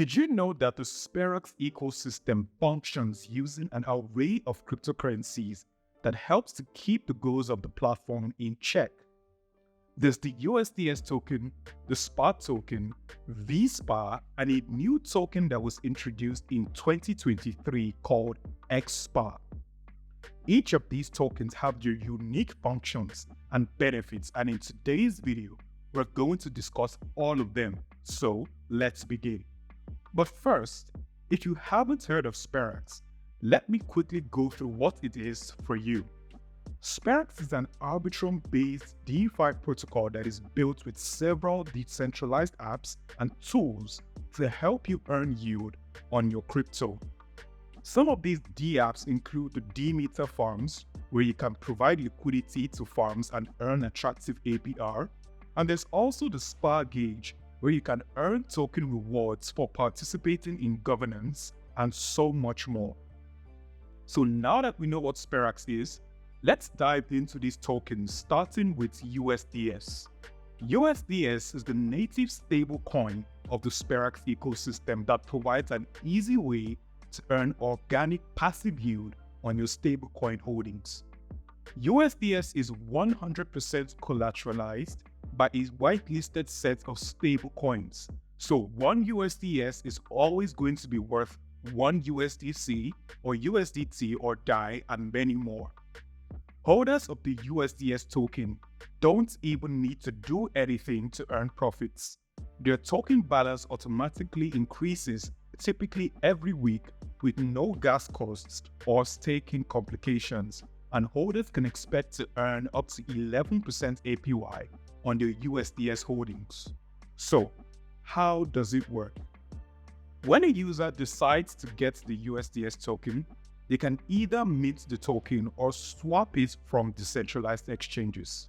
Did you know that the Sperax ecosystem functions using an array of cryptocurrencies that helps to keep the goals of the platform in check? There's the USDS token, the SPAR token, VSPA, and a new token that was introduced in 2023 called XPAR. Each of these tokens have their unique functions and benefits, and in today's video, we're going to discuss all of them. So let's begin. But first, if you haven't heard of Sperax, let me quickly go through what it is for you. Sperax is an Arbitrum-based DeFi protocol that is built with several decentralized apps and tools to help you earn yield on your crypto. Some of these D apps include the D-Meter farms, where you can provide liquidity to farms and earn attractive APR. And there's also the SPAR gauge, where you can earn token rewards for participating in governance and so much more. So now that we know what Sperax is, let's dive into these tokens, starting with USDS. USDS is the native stablecoin of the Sperax ecosystem that provides an easy way to earn organic passive yield on your stablecoin holdings. USDS is 100% collateralized by a whitelisted set of stablecoins. So one USDS is always going to be worth one USDC or USDT or DAI and many more. Holders of the USDS token don't even need to do anything to earn profits. Their token balance automatically increases typically every week with no gas costs or staking complications, and holders can expect to earn up to 11% APY on their USDS holdings. So, how does it work? When a user decides to get the USDS token, they can either mint the token or swap it from decentralized exchanges.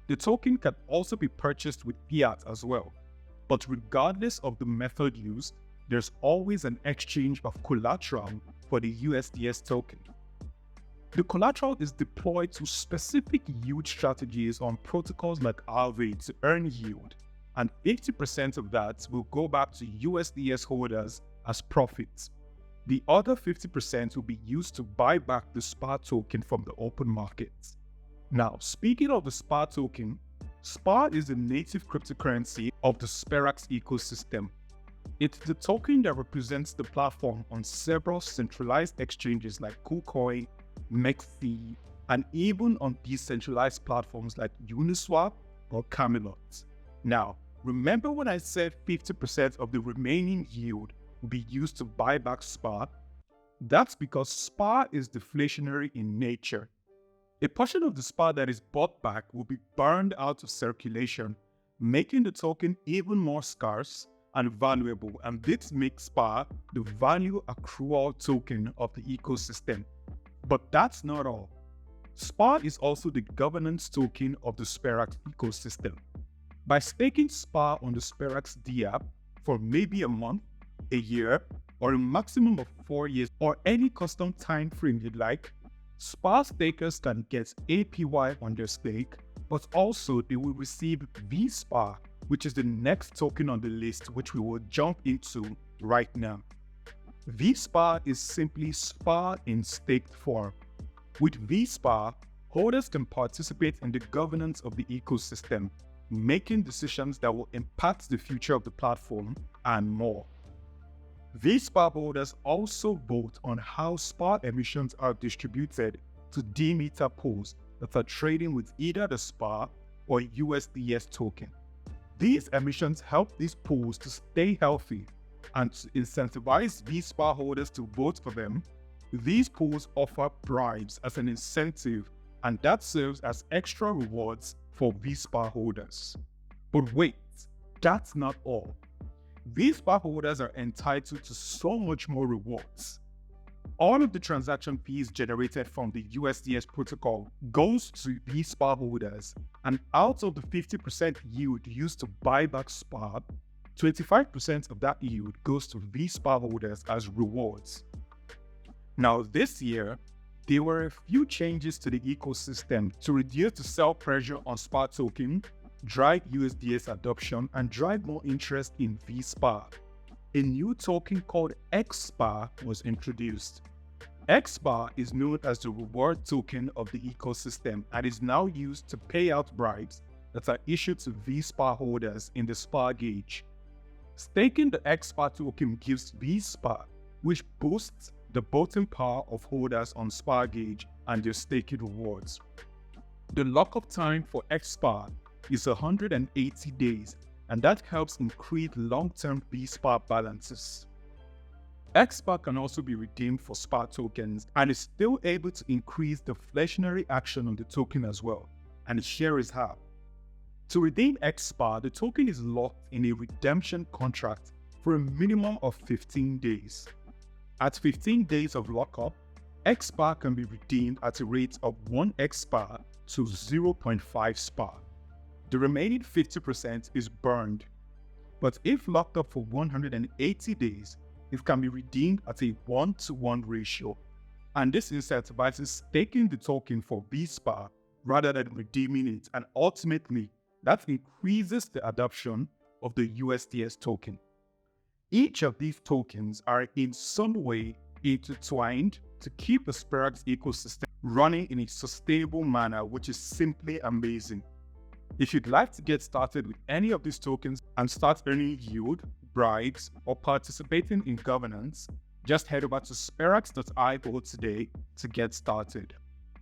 The token can also be purchased with fiat as well, but regardless of the method used, there's always an exchange of collateral for the USDS token. The collateral is deployed to specific yield strategies on protocols like Aave to earn yield, and 50% of that will go back to USDS holders as profits. The other 50% will be used to buy back the SPAR token from the open market. Now, speaking of the SPAR token, SPAR is the native cryptocurrency of the Sperax ecosystem. It's the token that represents the platform on several centralized exchanges like KuCoin, MEXC, and even on decentralized platforms like Uniswap or Camelot. Now, remember when I said 50% of the remaining yield will be used to buy back SPAR? That's because SPAR is deflationary in nature. A portion of the SPAR that is bought back will be burned out of circulation, making the token even more scarce and valuable, and this makes SPAR the value accrual token of the ecosystem. But that's not all. SPAR is also the governance token of the Sperax ecosystem. By staking SPAR on the Sperax D app for maybe a month, a year, or a maximum of 4 years, or any custom time frame you'd like, SPAR stakers can get APY on their stake, but also they will receive VSPA, which is the next token on the list, which we will jump into right now. VSPA is simply SPAR in staked form. With VSPA, holders can participate in the governance of the ecosystem, making decisions that will impact the future of the platform and more. VSPA holders also vote on how SPAR emissions are distributed to D-Meter pools that are trading with either the SPAR or USDS token. These emissions help these pools to stay healthy, and to incentivize VSPA holders to vote for them, these pools offer bribes as an incentive, and that serves as extra rewards for VSPA holders. But wait, that's not all. VSPA holders are entitled to so much more rewards. All of the transaction fees generated from the USDS protocol goes to VSPA holders, and out of the 50% yield used to buy back SPAR, 25% of that yield goes to VSPA holders as rewards. Now this year, there were a few changes to the ecosystem to reduce the sell pressure on SPAR token, drive USDS adoption, and drive more interest in VSPA. a new token called XPAR was introduced. XPAR is known as the reward token of the ecosystem and is now used to pay out bribes that are issued to VSPA holders in the SPAR gauge. Staking the XPAR token gives VSPA, which boosts the voting power of holders on SPAR gauge and their staking rewards. The lockup time for XPAR is 180 days, and that helps increase long-term VSPA balances. XPAR can also be redeemed for SPAR tokens and is still able to increase deflationary action on the token as well, and its share is half. To redeem XPAR, the token is locked in a redemption contract for a minimum of 15 days. At 15 days of lockup, XPAR can be redeemed at a rate of 1 XPAR to 0.5 SPAR. The remaining 50% is burned, but if locked up for 180 days, it can be redeemed at a 1-to-1 ratio, and this incentivizes staking the token for VSPA rather than redeeming it, and ultimately, that increases the adoption of the USDS token. Each of these tokens are in some way intertwined to keep the Sperax ecosystem running in a sustainable manner, which is simply amazing. If you'd like to get started with any of these tokens and start earning yield, bribes, or participating in governance, just head over to sperax.io today to get started.